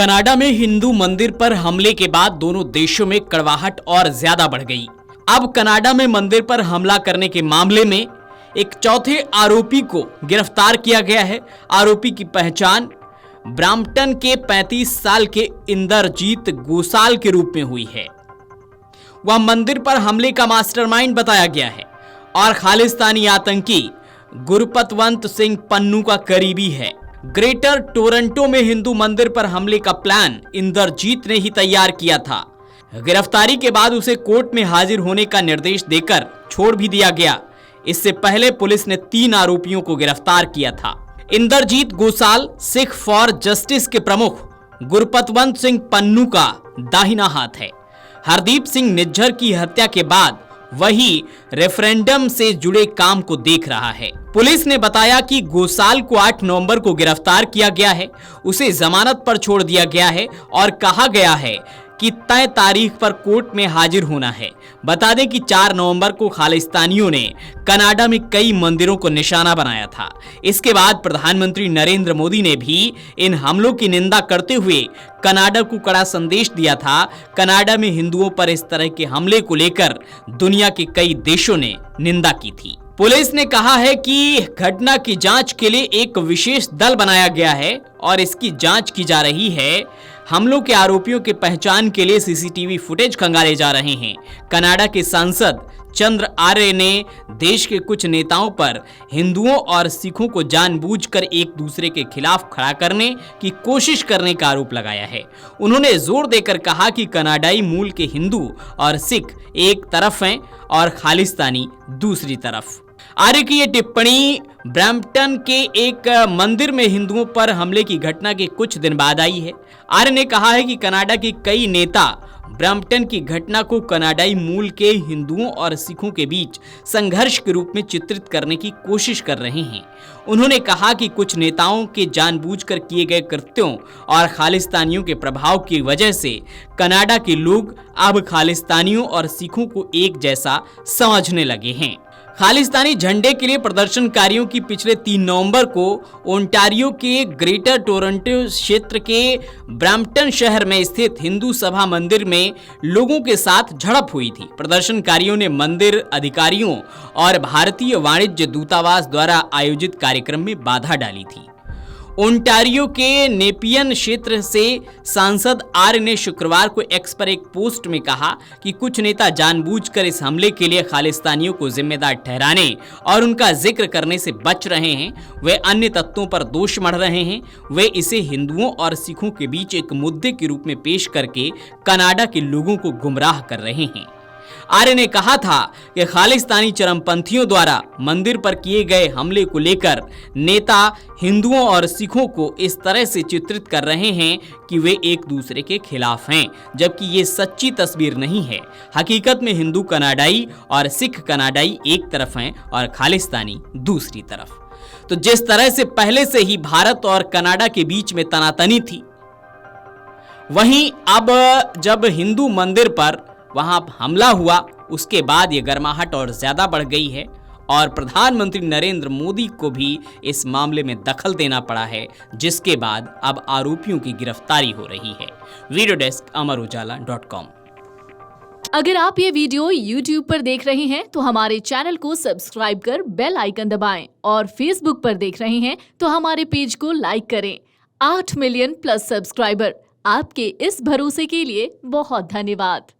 Canada में हिंदू मंदिर पर हमले के बाद दोनों देशों में कड़वाहट और ज्यादा बढ़ गई। अब कनाडा में मंदिर पर हमला करने के मामले में एक चौथे आरोपी को गिरफ्तार किया गया है। आरोपी की पहचान ब्रैम्पटन के 35 साल के इंदरजीत गोसाल के रूप में हुई है। वह मंदिर पर हमले का मास्टरमाइंड बताया गया है और खालिस्तानी आतंकी गुरपतवंत सिंह पन्नू का करीबी है। ग्रेटर टोरंटो में हिंदू मंदिर पर हमले का प्लान इंदरजीत ने ही तैयार किया था। गिरफ्तारी के बाद उसे कोर्ट में हाजिर होने का निर्देश देकर छोड़ भी दिया गया। इससे पहले पुलिस ने 3 आरोपियों को गिरफ्तार किया था। इंदरजीत गोसाल सिख फॉर जस्टिस के प्रमुख गुरपतवंत सिंह पन्नू का दाहिना हाथ है। हरदीप सिंह निज्जर की हत्या के बाद वही रेफरेंडम से जुड़े काम को देख रहा है। पुलिस ने बताया कि गोसाल को 8 नवंबर को गिरफ्तार किया गया है। उसे जमानत पर छोड़ दिया गया है और कहा गया है कि तय तारीख पर कोर्ट में हाजिर होना है। बता दें कि 4 नवंबर को खालिस्तानियों ने कनाडा में कई मंदिरों को निशाना बनाया था। इसके बाद प्रधानमंत्री नरेंद्र मोदी ने भी इन हमलों की निंदा करते हुए कनाडा को कड़ा संदेश दिया था। कनाडा में हिंदुओं पर इस तरह के हमले को लेकर दुनिया के कई देशों ने निंदा की थी। पुलिस ने कहा है कि घटना की जांच के लिए एक विशेष दल बनाया गया है और इसकी जांच की जा रही है। हमलों के आरोपियों की पहचान के लिए सीसीटीवी फुटेज खंगाले जा रहे हैं। कनाडा के सांसद चंद्र आर्य ने देश के कुछ नेताओं पर हिंदुओं और सिखों को जानबूझकर एक दूसरे के खिलाफ खड़ा करने की कोशिश करने का आरोप लगाया है। उन्होंने जोर देकर कहा कि कनाडाई मूल के हिंदू और सिख एक तरफ हैं और खालिस्तानी दूसरी तरफ। आर्य की ये टिप्पणी ब्रैम्पटन के एक मंदिर में हिंदुओं पर हमले की घटना के कुछ दिन बाद आई है। आर्य ने कहा है कि कनाडा के कई नेता ब्रैम्पटन की घटना को कनाडाई मूल के हिंदुओं और सिखों के बीच संघर्ष के रूप में चित्रित करने की कोशिश कर रहे हैं। उन्होंने कहा कि कुछ नेताओं के जानबूझकर किए गए कृत्यों और खालिस्तानियों के प्रभाव की वजह से कनाडा के लोग अब खालिस्तानियों और सिखों को एक जैसा समझने लगे हैं। खालिस्तानी झंडे के लिए प्रदर्शनकारियों की पिछले 3 नवंबर को ओंटारियो के ग्रेटर टोरंटो क्षेत्र के ब्रैम्पटन शहर में स्थित हिंदू सभा मंदिर में लोगों के साथ झड़प हुई थी। प्रदर्शनकारियों ने मंदिर अधिकारियों और भारतीय वाणिज्य दूतावास द्वारा आयोजित कार्यक्रम में बाधा डाली थी। ओंटारियो के नेपियन क्षेत्र से सांसद आर्य ने शुक्रवार को एक्स पर एक पोस्ट में कहा कि कुछ नेता जानबूझकर इस हमले के लिए खालिस्तानियों को जिम्मेदार ठहराने और उनका जिक्र करने से बच रहे हैं। वे अन्य तत्वों पर दोष मढ़ रहे हैं। वे इसे हिंदुओं और सिखों के बीच एक मुद्दे के रूप में पेश करके कनाडा के लोगों को गुमराह कर रहे हैं। आर्य ने कहा था कि खालिस्तानी चरमपंथियों द्वारा मंदिर पर किए गए हमले को लेकर नेता हिंदुओं और सिखों को इस तरह से चित्रित कर रहे हैं कि वे एक दूसरे के खिलाफ हैं, जबकि ये सच्ची तस्वीर नहीं है। हकीकत में हिंदू कनाडाई और सिख कनाडाई एक तरफ हैं और खालिस्तानी दूसरी तरफ। तो जिस तरह से पहले से ही भारत और कनाडा के बीच में तनातनी थी, वहीं अब जब हिंदू मंदिर पर वहां हमला हुआ, उसके बाद ये गर्माहट और ज्यादा बढ़ गई है और प्रधानमंत्री नरेंद्र मोदी को भी इस मामले में दखल देना पड़ा है, जिसके बाद अब आरोपियों की गिरफ्तारी हो रही है। वीडियो डेस्क अमरउजाला.com। अगर आप ये वीडियो YouTube पर देख रहे हैं तो हमारे चैनल को सब्सक्राइब कर बेल आइकन दबाएं और Facebook पर देख रहे हैं तो हमारे पेज को लाइक करें। 8 मिलियन प्लस सब्सक्राइबर, आपके इस भरोसे के लिए बहुत धन्यवाद।